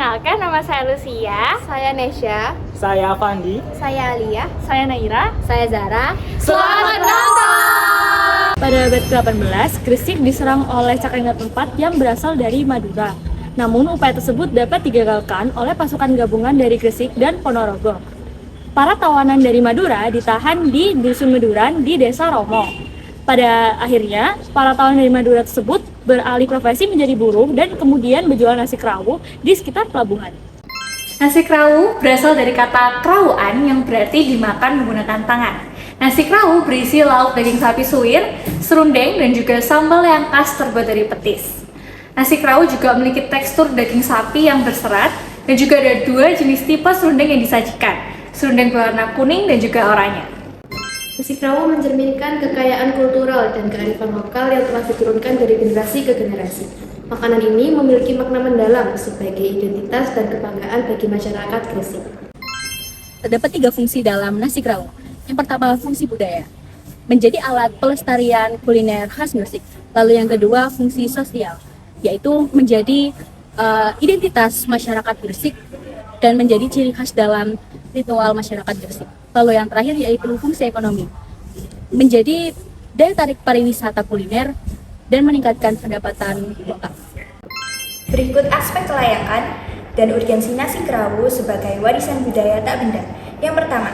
Perkenalkan, nama saya Lucia. Saya Nesya. Saya Fandi. Saya Alia. Saya Naira. Saya Zara. Selamat nonton! Pada abad ke-18, Gresik diserang oleh Cakrengat IV yang berasal dari Madura. Namun upaya tersebut dapat digagalkan oleh pasukan gabungan dari Gresik dan Ponorogo. Para tawanan dari Madura ditahan di Dusun Meduran di Desa Romo. Pada akhirnya, para tawanan dari Madura tersebut beralih profesi menjadi buruh dan kemudian berjualan nasi kerawu di sekitar pelabuhan. Nasi kerawu berasal dari kata kerawuan yang berarti dimakan menggunakan tangan. Nasi kerawu berisi lauk daging sapi suwir, serundeng, dan juga sambal yang khas terbuat dari petis. Nasi kerawu juga memiliki tekstur daging sapi yang berserat, dan juga ada dua jenis tipe serundeng yang disajikan, serundeng berwarna kuning dan juga oranye. Nasi kerawu mencerminkan kekayaan kultural dan kearifan lokal yang telah diturunkan dari generasi ke generasi. Makanan ini memiliki makna mendalam sebagai identitas dan kebanggaan bagi masyarakat Gresik. Terdapat 3 fungsi dalam nasi kerawu. Yang pertama, fungsi budaya, menjadi alat pelestarian kuliner khas Gresik. Lalu yang kedua, fungsi sosial, yaitu menjadi identitas masyarakat Gresik dan menjadi ciri khas dalam ritual masyarakat Gresik. Lalu yang terakhir yaitu fungsi ekonomi, menjadi daya tarik pariwisata kuliner dan meningkatkan pendapatan lokal. Berikut aspek kelayakan dan urgensi nasi kerawu sebagai warisan budaya tak benda. Yang pertama,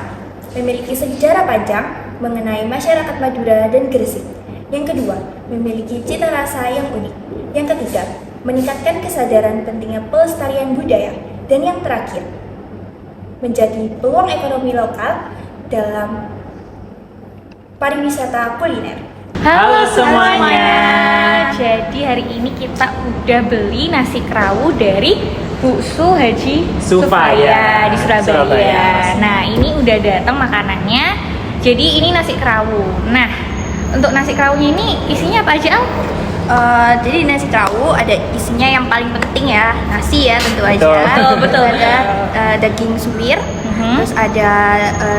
memiliki sejarah panjang mengenai masyarakat Madura dan Gresik. Yang kedua, memiliki cita rasa yang unik. Yang ketiga, meningkatkan kesadaran pentingnya pelestarian budaya. Dan yang terakhir, menjadi peluang ekonomi lokal dalam pariwisata kuliner. Halo semuanya. Jadi hari ini kita udah beli nasi kerawu dari Bu Su Haji Sufaya di Surabaya. Nah, ini udah datang makanannya. Jadi ini nasi kerawu. Nah, untuk nasi kerawunya ini isinya apa aja, Al? Jadi nasi kerawu ada isinya yang paling penting ya, nasi ya tentu aja. Betul. Ada daging suwir, terus ada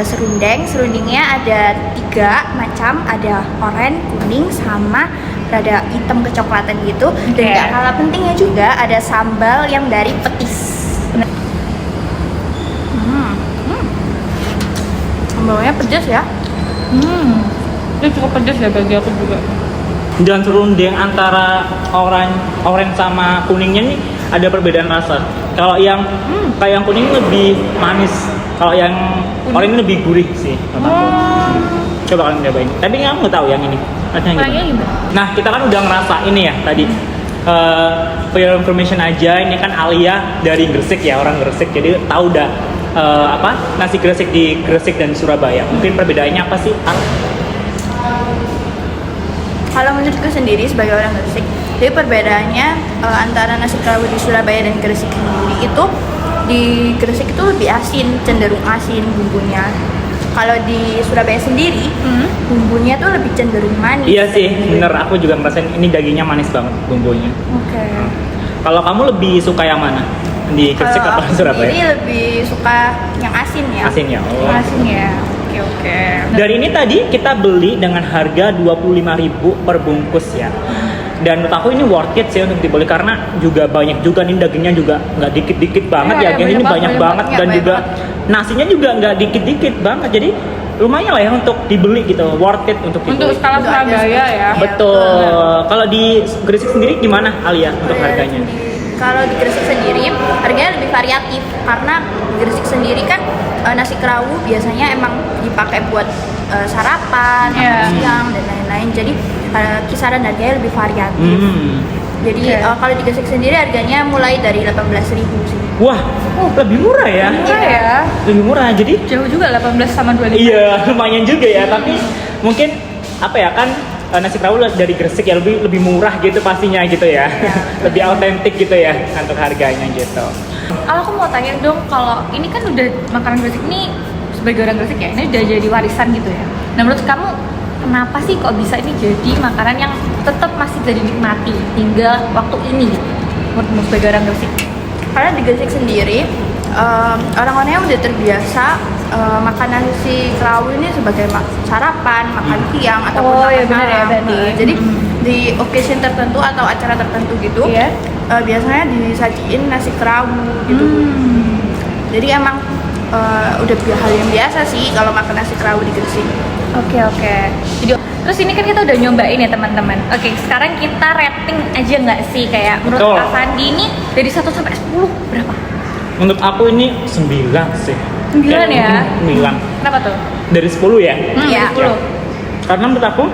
serundengnya ada 3 macam, ada oranye, kuning, sama rada hitam kecoklatan gitu. Dan gak kalah pentingnya juga ada sambal yang dari petis. Sambalnya pedas ya. Ini cukup pedas ya bagi aku juga. Dan serundeng antara oranye sama kuningnya nih ada perbedaan rasa. Kalau yang kayak yang kuning lebih manis, kalau yang oranye lebih gurih sih menurut aku. Coba kalian cobain. Tapi kamu nggak tahu yang ini. Rasanya gimana? Nah, kita kan udah ngerasa ini ya tadi. For your information aja, ini kan Alia dari Gresik ya, orang Gresik. Jadi tahu dah nasi Gresik di Gresik dan Surabaya. Mungkin perbedaannya apa sih? Kalau menurutku sendiri sebagai orang Gresik, jadi perbedaannya antara nasi kerawu di Surabaya dan Gresik sendiri itu, di Gresik itu lebih asin, cenderung asin bumbunya. Kalau di Surabaya sendiri, bumbunya tuh lebih cenderung manis. Iya sih, bener. Aku juga ngerasain ini dagingnya manis banget bumbunya. Oke. Kalau kamu lebih suka yang mana? Di Gresik atau Surabaya? Ini lebih suka yang asin ya. Asin ya. Oh. Asin ya. Oke. Dari ini tadi kita beli dengan harga 25.000 per bungkus ya. Dan menurut aku ini worth it sih untuk dibeli karena juga banyak juga nih dagingnya juga nggak dikit-dikit banget ya. Guys, ini banyak banget dan juga nasinya juga nggak dikit-dikit banget. Jadi lumayan lah ya untuk dibeli gitu, worth it untuk dibeli. Untuk skala Surabaya ya. Betul. Kalau di Gresik sendiri gimana Alia untuk harganya? Kalau di Gresik sendiri harganya lebih variatif karena di Gresik sendiri kan nasi kerawu biasanya emang dipakai buat sarapan, makan siang dan lain-lain. Jadi kisaran harganya lebih variatif. Jadi kalau di Gresik sendiri harganya mulai dari 18.000 sih. Wah, lebih murah ya? Murah ya. Lebih murah. Jadi Jauh juga 18 sama 25. iya, lumayan juga ya. Tapi mungkin apa ya kan nasi kerawu dari Gresik ya lebih murah gitu pastinya gitu ya. Lebih autentik gitu ya untuk harganya gitu. Aku mau tanya dong, kalau ini kan udah makanan Gresik ini sebagai orang Gresik ya, ini udah jadi warisan gitu ya. Nah, menurut kamu kenapa sih kok bisa ini jadi makanan yang tetap masih jadi nikmati hingga waktu ini gitu? Menurutmu sebagai orang Gresik? Karena di Gresik sendiri orang-orangnya udah terbiasa makan nasi kerawu ini sebagai sarapan, makan siang ataupun makan malam. Berarti. Jadi di occasion tertentu atau acara tertentu gitu, biasanya disajiin nasi kerawu gitu. Jadi emang udah hal yang biasa sih kalau makan nasi kerawu di Gresik. Oke. Jadi terus ini kan kita udah nyobain ya teman-teman. Oke, sekarang kita rating aja nggak sih kayak menurut Betul. Kak Sandi ini dari 1 sampai 10 berapa? Menurut aku ini 9 sih. 9 ya? 9. Kenapa tuh? Dari 10 ya? Iya, 10. Karena menurut aku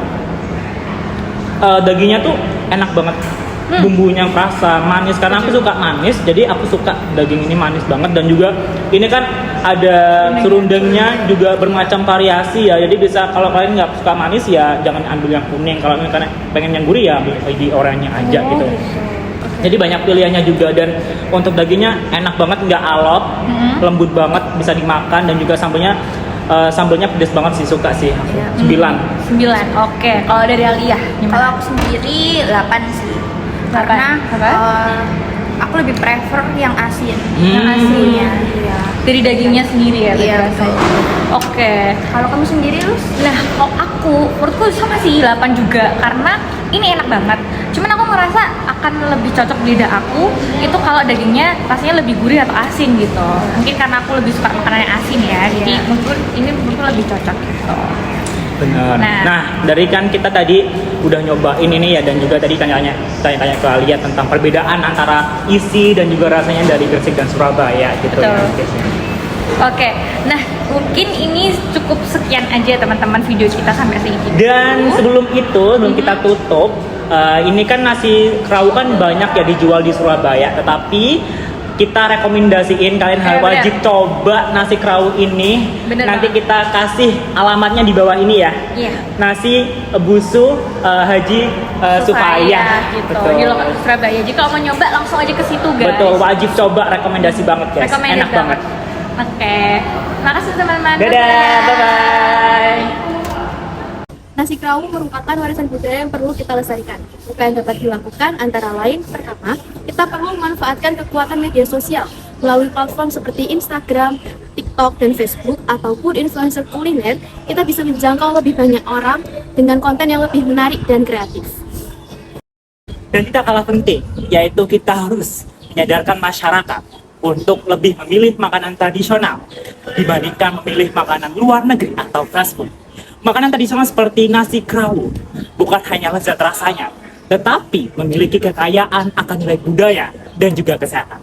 dagingnya tuh enak banget. Bumbunya kerasa manis karena aku suka manis, jadi aku suka daging ini manis banget. Dan juga ini kan ada serundengnya juga bermacam variasi ya, jadi bisa kalau kalian nggak suka manis ya jangan ambil yang kuning, kalau misalnya pengen yang gurih ya ambil di oranye aja gitu. Jadi banyak pilihannya juga, dan untuk dagingnya enak banget, nggak alot, lembut banget, bisa dimakan. Dan juga sambelnya pedas banget sih, suka sih aku. 9. 9. Oke, kalau dari Alia Kalau gimana? aku sendiri 8 sih. Karena Apa? aku lebih prefer yang asin. Yang asin ya. Iya. Dari dagingnya sendiri ya Iya, berarti. betul. Oke. Kalau kamu sendiri, Lus? Nah, kalau aku, menurutku sama sih 8 juga karena ini enak banget. Cuman aku ngerasa akan lebih cocok di lidah aku itu kalau dagingnya rasanya lebih gurih atau asin gitu. Mungkin karena aku lebih suka makanan yang asin ya. Jadi menurutku lebih cocok gitu. Benar. Nah. Nah, dari kan kita tadi udah nyobain ini ya, dan juga tadi tanya-tanya ke Alia tentang perbedaan antara isi dan juga rasanya dari Gresik dan Surabaya gitu. Betul. Ya, guys. Oke, nah mungkin ini cukup sekian aja teman-teman video kita sampai sini. Dan sebelum kita tutup, ini kan nasi kerawu kan banyak ya dijual di Surabaya, tetapi kita rekomendasiin kalian Bener. wajib coba nasi kerawu ini. Bener Nanti banget. kita kasih alamatnya di bawah ini ya. Iya. Nasi Busu Haji Supaya. gitu. Betul. Di lokal Surabaya. Jadi kalau mau nyoba langsung aja ke situ guys. Betul, wajib coba, rekomendasi banget guys. Recommended Enak banget. Oke. Makasih teman-teman. Dadah, bye-bye. Nasi kerawu merupakan warisan budaya yang perlu kita lestarikan. Apa yang dapat dilakukan antara lain, pertama, kita perlu memanfaatkan kekuatan media sosial melalui platform seperti Instagram, TikTok, dan Facebook, ataupun influencer kuliner. Kita bisa menjangkau lebih banyak orang dengan konten yang lebih menarik dan kreatif. Dan tidak kalah penting, yaitu kita harus menyadarkan masyarakat untuk lebih memilih makanan tradisional dibandingkan memilih makanan luar negeri atau fast food. Makanan tradisional seperti nasi kerawu bukan hanya lezat rasanya, tetapi memiliki kekayaan akan nilai budaya dan juga kesehatan.